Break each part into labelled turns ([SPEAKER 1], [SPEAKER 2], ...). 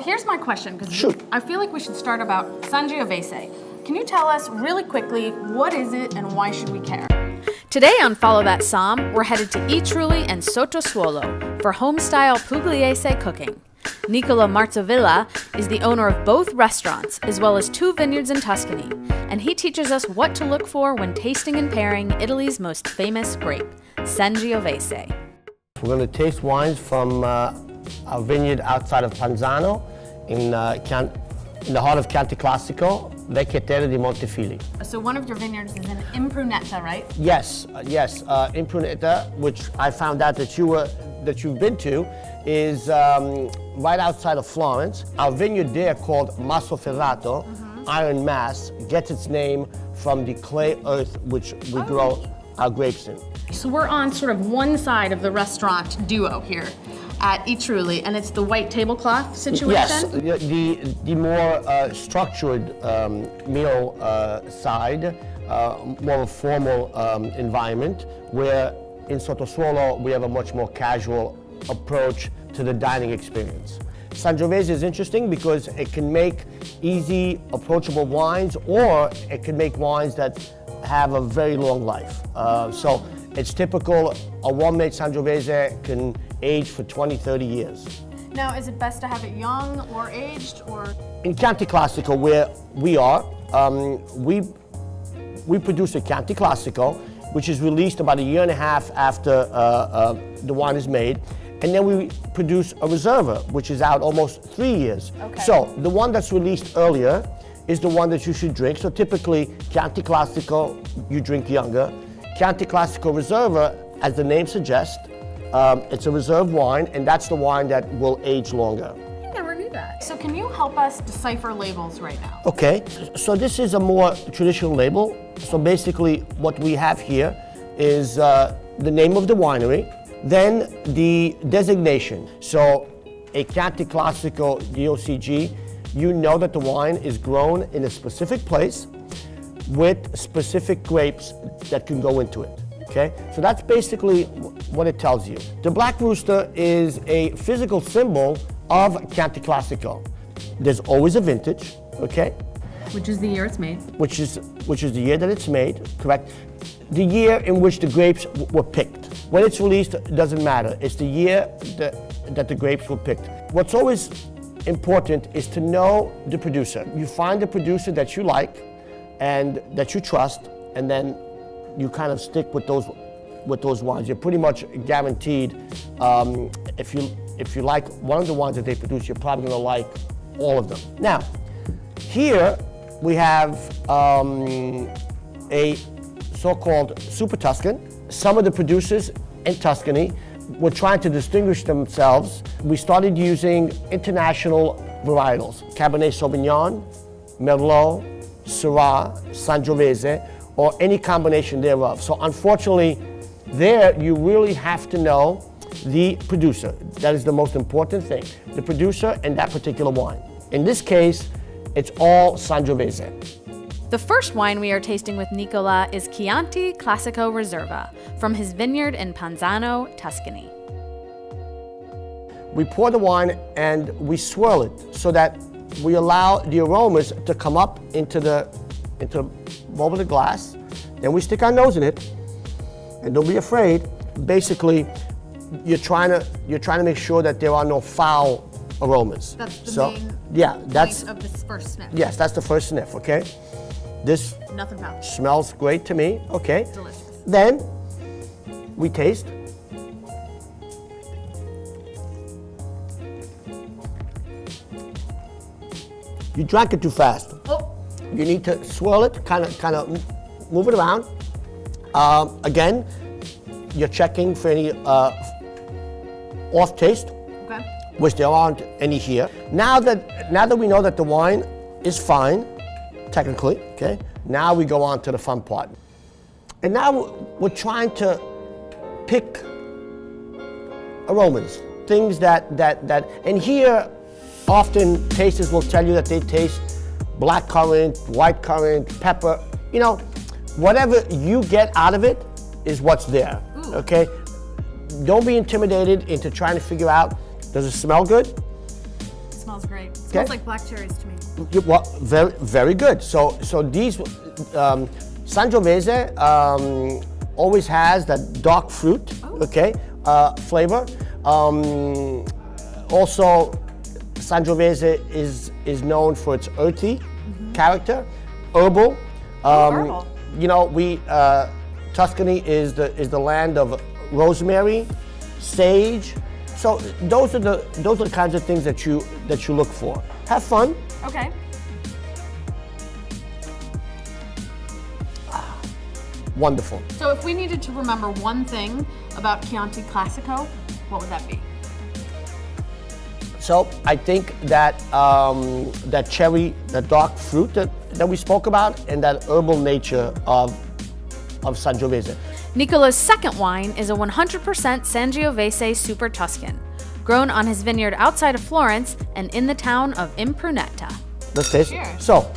[SPEAKER 1] Here's my question, because
[SPEAKER 2] Shoot.
[SPEAKER 1] I feel like we should start about Sangiovese. Can you tell us really quickly, what is it and why should we care?
[SPEAKER 3] Today on Follow That Somm, we're headed to Trulli and Sottosuolo for home-style Pugliese cooking. Nicola Marzovilla is the owner of both restaurants, as well as 2 vineyards in Tuscany, and he teaches us what to look for when tasting and pairing Italy's most famous grape, Sangiovese.
[SPEAKER 2] We're going to taste wines from our vineyard outside of Panzano in the heart of Chianti Classico, Vecchie Terre di Montefili.
[SPEAKER 1] So one of your vineyards is in Impruneta, right?
[SPEAKER 2] Yes, Impruneta, which I found out that you've been to, is right outside of Florence. Our vineyard there, called Masso Ferrato, Iron Mass, gets its name from the clay earth which we grow our grapes in.
[SPEAKER 1] So we're on sort of one side of the restaurant duo here at Trulli, and it's the white tablecloth situation?
[SPEAKER 2] Yes, the more structured meal side, more of a formal environment, where in Sottosuolo we have a much more casual approach to the dining experience. Sangiovese is interesting because it can make easy, approachable wines, or it can make wines that have a very long life. So it's typical, a one-made Sangiovese can age for 20, 30 years.
[SPEAKER 1] Now, is it best to have it young or aged, or?
[SPEAKER 2] In Chianti Classico, where we are, we produce a Chianti Classico, which is released about a year and a half after the wine is made. And then we produce a Reserva, which is out almost 3 years.
[SPEAKER 1] Okay.
[SPEAKER 2] So the one that's released earlier is the one that you should drink. So typically, Chianti Classico, you drink younger. Chianti Classico Riserva, as the name suggests, it's a reserve wine, and that's the wine that will age longer.
[SPEAKER 1] I never knew that. So can you help us decipher labels right now?
[SPEAKER 2] Okay, so this is a more traditional label. So basically, what we have here is the name of the winery, then the designation. So a Chianti Classico DOCG, you know that the wine is grown in a specific place with specific grapes that can go into it, okay? So that's basically what it tells you. The Black Rooster is a physical symbol of Chianti Classico. There's always a vintage, okay?
[SPEAKER 1] Which is the year it's made.
[SPEAKER 2] Which is the year that it's made, correct? The year in which the grapes were picked. When it's released, it doesn't matter. It's the year that the grapes were picked. What's always important is to know the producer. You find the producer that you like and that you trust, and then you kind of stick with those wines. You're pretty much guaranteed, if you like one of the wines that they produce, you're probably gonna like all of them. Now, here we have a so-called Super Tuscan. Some of the producers in Tuscany were trying to distinguish themselves. We started using international varietals, Cabernet Sauvignon, Merlot, Syrah, Sangiovese, or any combination thereof. So unfortunately, there you really have to know the producer. That is the most important thing, the producer and that particular wine. In this case, it's all Sangiovese.
[SPEAKER 3] The first wine we are tasting with Nicola is Chianti Classico Riserva from his vineyard in Panzano, Tuscany.
[SPEAKER 2] We pour the wine and we swirl it so that we allow the aromas to come up into the bulb of the glass. Then we stick our nose in it, and don't be afraid. Basically, you're trying to make sure that there are no foul aromas.
[SPEAKER 1] That's the main
[SPEAKER 2] that's
[SPEAKER 1] point of this first sniff.
[SPEAKER 2] Yes, that's the first sniff. Okay, this
[SPEAKER 1] Nothing foul.
[SPEAKER 2] smells great to me. Okay,
[SPEAKER 1] Delicious.
[SPEAKER 2] then we taste. You drank it too fast.
[SPEAKER 1] Oh.
[SPEAKER 2] You need to swirl it, kind of move it around. Again, you're checking for any off taste,
[SPEAKER 1] Okay.
[SPEAKER 2] which there aren't any here. Now that we know that the wine is fine, technically, okay, now we go on to the fun part. And now we're trying to pick aromas, things that, and here often tasters will tell you that they taste black currant, white currant, pepper, you know, whatever you get out of it is what's there, okay? Don't be intimidated into trying to figure out, does it smell good?
[SPEAKER 1] It smells great. It smells like black cherries to me.
[SPEAKER 2] Well, very, very good. So these Sangiovese always has that dark fruit, okay, flavor. Also, Sangiovese is known for its earthy character, herbal.
[SPEAKER 1] Herbal.
[SPEAKER 2] You know, Tuscany is the land of rosemary, sage. So those are the kinds of things that you look for. Have fun.
[SPEAKER 1] Okay.
[SPEAKER 2] Wonderful.
[SPEAKER 1] So if we needed to remember one thing about Chianti Classico, what would that be?
[SPEAKER 2] So I think that that cherry, that dark fruit that we spoke about, and that herbal nature of Sangiovese.
[SPEAKER 3] Nicola's second wine is a 100% Sangiovese Super Tuscan, grown on his vineyard outside of Florence and in the town of Impruneta.
[SPEAKER 2] Let's taste it.
[SPEAKER 1] Cheers.
[SPEAKER 2] So,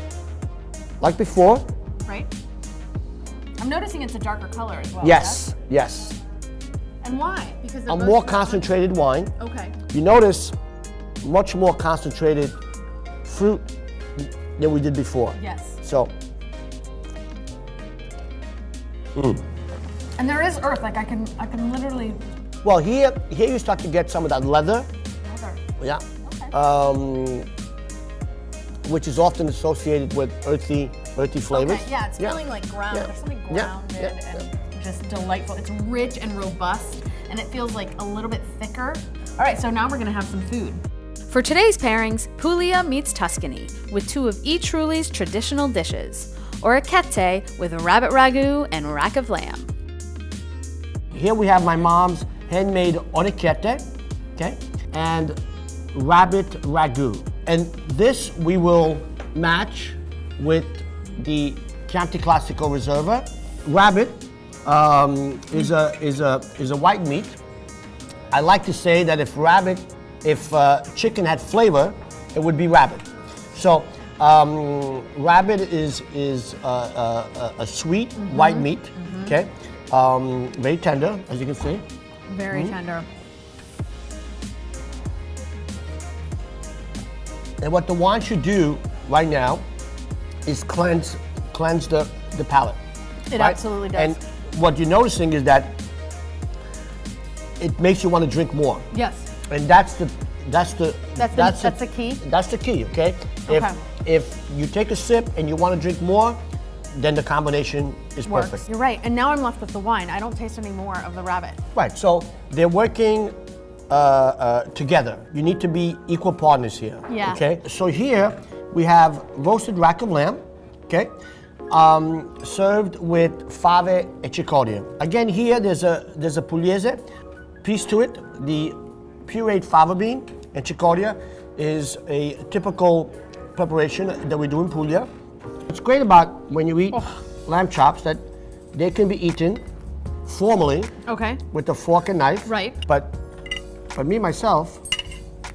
[SPEAKER 2] like before,
[SPEAKER 1] Right? I'm noticing it's a darker color as well.
[SPEAKER 2] yes, yes.
[SPEAKER 1] And why? Because
[SPEAKER 2] A more concentrated wine.
[SPEAKER 1] Okay.
[SPEAKER 2] You notice much more concentrated fruit than we did before.
[SPEAKER 1] Yes.
[SPEAKER 2] So,
[SPEAKER 1] And there is earth. Like I can literally.
[SPEAKER 2] well, here you start to get some of that leather, yeah,
[SPEAKER 1] Okay.
[SPEAKER 2] which is often associated with earthy flavors.
[SPEAKER 1] Okay. Yeah, it's feeling like ground.
[SPEAKER 2] Yeah.
[SPEAKER 1] There's something
[SPEAKER 2] Yeah.
[SPEAKER 1] grounded
[SPEAKER 2] Yeah.
[SPEAKER 1] and just delightful. It's rich and robust, and it feels like a little bit thicker. All right, so now we're gonna have some food.
[SPEAKER 3] For today's pairings, Puglia meets Tuscany with two of each Trulli's traditional dishes, Orecchiette with rabbit ragu and rack of lamb.
[SPEAKER 2] Here we have my mom's handmade orecchiette, okay, and rabbit ragu. And this we will match with the Chianti Classico Riserva. Rabbit is a white meat. I like to say that if chicken had flavor, it would be rabbit. So rabbit is a sweet white meat, okay, very tender, as you can see.
[SPEAKER 1] Very tender.
[SPEAKER 2] And what the wine should do right now is cleanse the palate.
[SPEAKER 1] It
[SPEAKER 2] right?
[SPEAKER 1] absolutely does.
[SPEAKER 2] And what you're noticing is that it makes you want to drink more.
[SPEAKER 1] Yes.
[SPEAKER 2] And that's the
[SPEAKER 1] key?
[SPEAKER 2] That's the key, okay?
[SPEAKER 1] Okay.
[SPEAKER 2] If you take a sip and you want to drink more, then the combination is
[SPEAKER 1] Works.
[SPEAKER 2] perfect.
[SPEAKER 1] You're right. And now I'm left with the wine. I don't taste any more of the rabbit.
[SPEAKER 2] Right, so they're working together. You need to be equal partners here.
[SPEAKER 1] Yeah.
[SPEAKER 2] Okay, so here we have roasted rack of lamb, okay, served with Fava and Chicoria. Again, here there's a Pugliese piece to it. The pureed Fava bean and Chicoria is a typical preparation that we do in Puglia. What's great about when you eat lamb chops that they can be eaten formally
[SPEAKER 1] Okay.
[SPEAKER 2] with a fork and knife.
[SPEAKER 1] Right.
[SPEAKER 2] But me, myself,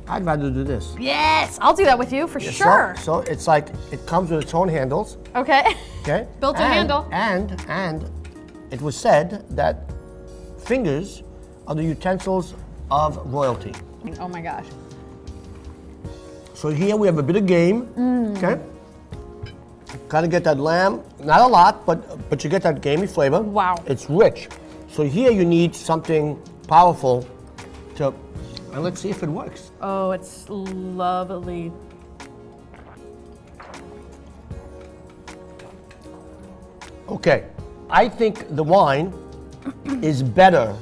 [SPEAKER 2] I'd rather do this.
[SPEAKER 1] Yes, I'll do that with you for sure.
[SPEAKER 2] So it's like, it comes with its own handles,
[SPEAKER 1] Okay.
[SPEAKER 2] okay?
[SPEAKER 1] Built-in handle.
[SPEAKER 2] And it was said that fingers are the utensils of royalty.
[SPEAKER 1] Oh my gosh.
[SPEAKER 2] So here we have a bit of game, okay? Kind of get that lamb, not a lot, but you get that gamey flavor.
[SPEAKER 1] Wow.
[SPEAKER 2] It's rich. So here you need something powerful to, and let's see if it works.
[SPEAKER 1] Oh, it's lovely.
[SPEAKER 2] Okay, I think the wine is better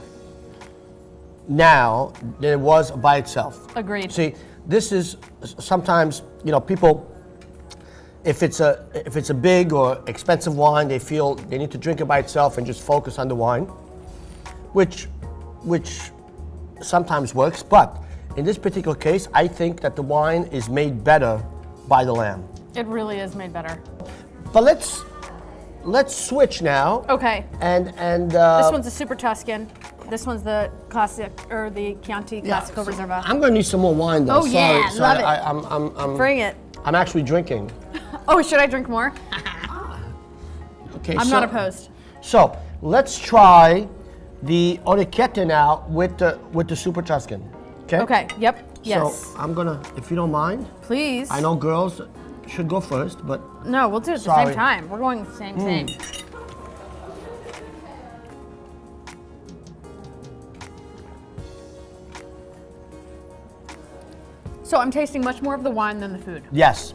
[SPEAKER 2] now than it was by itself.
[SPEAKER 1] Agreed.
[SPEAKER 2] See, this is sometimes, people, if it's a big or expensive wine, they feel they need to drink it by itself and just focus on the wine, which sometimes works. But in this particular case, I think that the wine is made better by the lamb.
[SPEAKER 1] It really is made better.
[SPEAKER 2] But let's switch now.
[SPEAKER 1] Okay.
[SPEAKER 2] And
[SPEAKER 1] This one's a Super Tuscan. This one's the classic, or the Chianti Classico Riserva.
[SPEAKER 2] I'm gonna need some more wine though.
[SPEAKER 1] Oh, yeah,
[SPEAKER 2] Sorry,
[SPEAKER 1] love it.
[SPEAKER 2] I'm
[SPEAKER 1] Bring it.
[SPEAKER 2] I'm actually drinking.
[SPEAKER 1] Oh, should I drink more?
[SPEAKER 2] Okay.
[SPEAKER 1] I'm not opposed.
[SPEAKER 2] So let's try the Orecchiette now with the Super Tuscan. Okay.
[SPEAKER 1] Okay. Yep. Yes.
[SPEAKER 2] So I'm gonna, if you don't mind.
[SPEAKER 1] Please.
[SPEAKER 2] I know girls should go first, but
[SPEAKER 1] No, we'll do it at the
[SPEAKER 2] Sorry.
[SPEAKER 1] same time. We're going same. So I'm tasting much more of the wine than the food.
[SPEAKER 2] yes,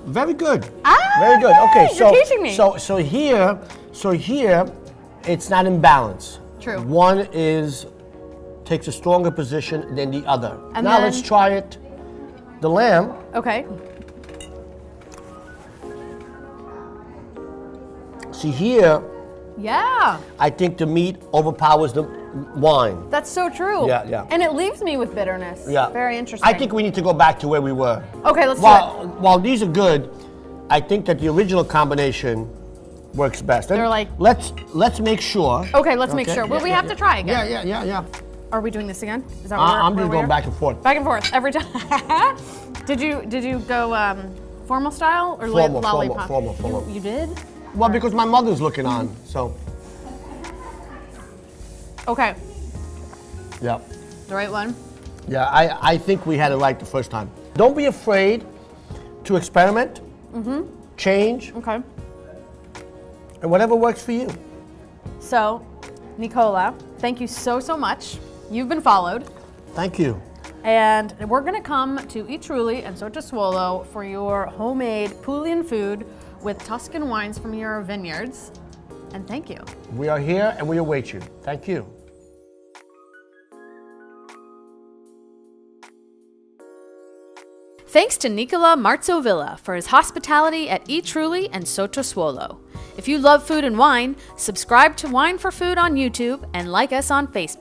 [SPEAKER 2] very good.
[SPEAKER 1] Ah,
[SPEAKER 2] Very good. Okay,
[SPEAKER 1] you're teaching me.
[SPEAKER 2] So here, it's not in balance.
[SPEAKER 1] True.
[SPEAKER 2] One takes a stronger position than the other.
[SPEAKER 1] And
[SPEAKER 2] now
[SPEAKER 1] then-
[SPEAKER 2] let's try it. The lamb.
[SPEAKER 1] Okay.
[SPEAKER 2] See here,
[SPEAKER 1] Yeah,
[SPEAKER 2] I think the meat overpowers the wine.
[SPEAKER 1] that's so true.
[SPEAKER 2] Yeah.
[SPEAKER 1] And it leaves me with bitterness.
[SPEAKER 2] Yeah.
[SPEAKER 1] Very interesting.
[SPEAKER 2] I think we need to go back to where we were.
[SPEAKER 1] Okay, let's do it.
[SPEAKER 2] While these are good, I think that the original combination works best.
[SPEAKER 1] They're like-
[SPEAKER 2] let's make sure.
[SPEAKER 1] Okay, let's make sure. Well,
[SPEAKER 2] Yeah,
[SPEAKER 1] we
[SPEAKER 2] yeah,
[SPEAKER 1] have
[SPEAKER 2] yeah.
[SPEAKER 1] to try again.
[SPEAKER 2] Yeah.
[SPEAKER 1] Are we doing this again? Is that where
[SPEAKER 2] I'm
[SPEAKER 1] where
[SPEAKER 2] just
[SPEAKER 1] we
[SPEAKER 2] going
[SPEAKER 1] are?
[SPEAKER 2] back and forth.
[SPEAKER 1] Back and forth every time. Did you go formal style or
[SPEAKER 2] Formal,
[SPEAKER 1] lollipop?
[SPEAKER 2] formal.
[SPEAKER 1] You did?
[SPEAKER 2] Well, because my mother's looking on, so
[SPEAKER 1] Okay,
[SPEAKER 2] yeah.
[SPEAKER 1] the right one.
[SPEAKER 2] Yeah, I think we had it right the first time. Don't be afraid to experiment, change,
[SPEAKER 1] Okay.
[SPEAKER 2] and whatever works for you.
[SPEAKER 1] So, Nicola, thank you so much. You've been followed.
[SPEAKER 2] Thank you.
[SPEAKER 1] And we're gonna come to I Trulli and Sottosuolo for your homemade Puglian food with Tuscan wines from your vineyards. And thank you.
[SPEAKER 2] We are here and we await you. Thank you.
[SPEAKER 3] Thanks to Nicola Marzovilla for his hospitality at I Trulli and Sottosuolo. If you love food and wine, subscribe to Wine for Food on YouTube and like us on Facebook.